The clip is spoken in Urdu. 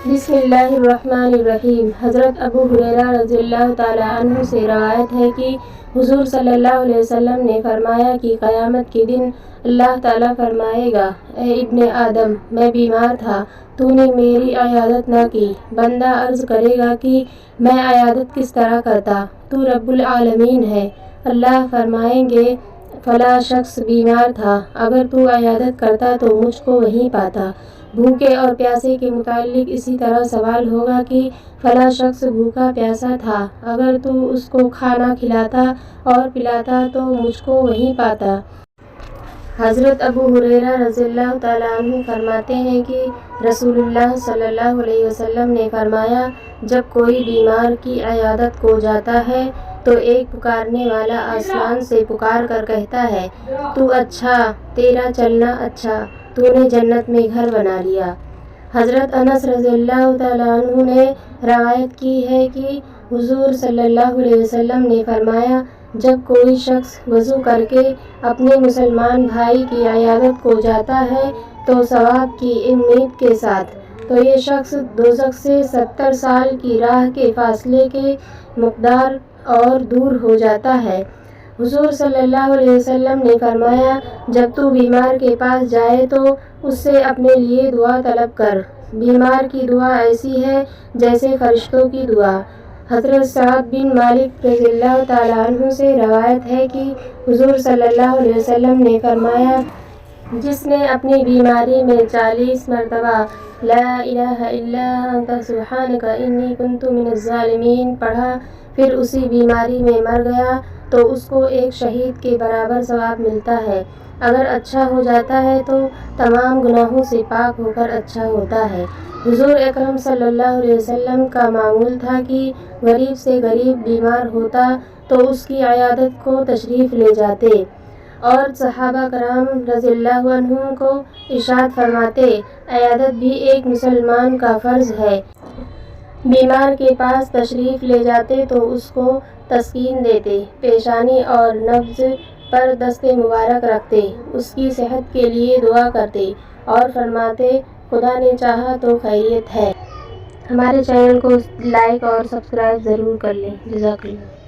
بسم اللہ الرحمن الرحیم۔ حضرت ابو ہریرہ رضی اللہ تعالیٰ عنہ سے روایت ہے کہ حضور صلی اللہ علیہ وسلم نے فرمایا کہ قیامت کے دن اللہ تعالیٰ فرمائے گا، اے ابن آدم، میں بیمار تھا، تو نے میری عیادت نہ کی۔ بندہ عرض کرے گا کہ میں عیادت کس طرح کرتا، تو رب العالمین ہے۔ اللہ فرمائیں گے، فلاں شخص بیمار تھا، اگر تو عیادت کرتا تو مجھ کو وہیں پاتا۔ بھوکے اور پیاسے کے متعلق اسی طرح سوال ہوگا کہ فلاں شخص بھوکا پیاسا تھا، اگر تو اس کو کھانا کھلاتا اور پلاتا تو مجھ کو وہیں پاتا۔ حضرت ابو ہریرہ رضی اللہ تعالیٰ عنہ فرماتے ہیں کہ رسول اللہ صلی اللہ علیہ وسلم نے فرمایا، جب کوئی بیمار کی عیادت کو جاتا ہے تو ایک پکارنے والا آسمان سے پکار کر کہتا ہے، تو اچھا، تیرا چلنا اچھا، تو نے جنت میں گھر بنا لیا۔ حضرت انس رضی اللہ تعالیٰ عنہ نے روایت کی ہے کہ حضور صلی اللہ علیہ وسلم نے فرمایا، جب کوئی شخص وضو کر کے اپنے مسلمان بھائی کی عیادت کو جاتا ہے تو ثواب کی امید کے ساتھ، تو یہ شخص دوزخ سے 70 سال کی راہ کے فاصلے کے مقدار اور دور ہو جاتا ہے۔ حضور صلی اللہ علیہ وسلم نے فرمایا، جب تو بیمار کے پاس جائے تو اس سے اپنے لیے دعا طلب کر، بیمار کی دعا ایسی ہے جیسے فرشتوں کی دعا۔ حضرت سعد بن مالک رضی اللہ تعالیٰ عنہ سے روایت ہے کہ حضور صلی اللہ علیہ وسلم نے فرمایا، جس نے اپنی بیماری میں 40 مرتبہ لا الہ الا انت سبحانک انی کنت من الظالمین پڑھا، پھر اسی بیماری میں مر گیا تو اس کو ایک شہید کے برابر ثواب ملتا ہے۔ اگر اچھا ہو جاتا ہے تو تمام گناہوں سے پاک ہو کر اچھا ہوتا ہے۔ حضور اکرم صلی اللہ علیہ وسلم کا معمول تھا کہ غریب سے غریب بیمار ہوتا تو اس کی عیادت کو تشریف لے جاتے، اور صحابہ کرام رضی اللہ عنہم کو ارشاد فرماتے، عیادت بھی ایک مسلمان کا فرض ہے۔ بیمار کے پاس تشریف لے جاتے تو اس کو تسکین دیتے، پیشانی اور نبض پر دست مبارک رکھتے، اس کی صحت کے لیے دعا کرتے اور فرماتے، خدا نے چاہا تو خیریت ہے۔ ہمارے چینل کو لائک اور سبسکرائب ضرور کر لیں۔ جزاک اللہ۔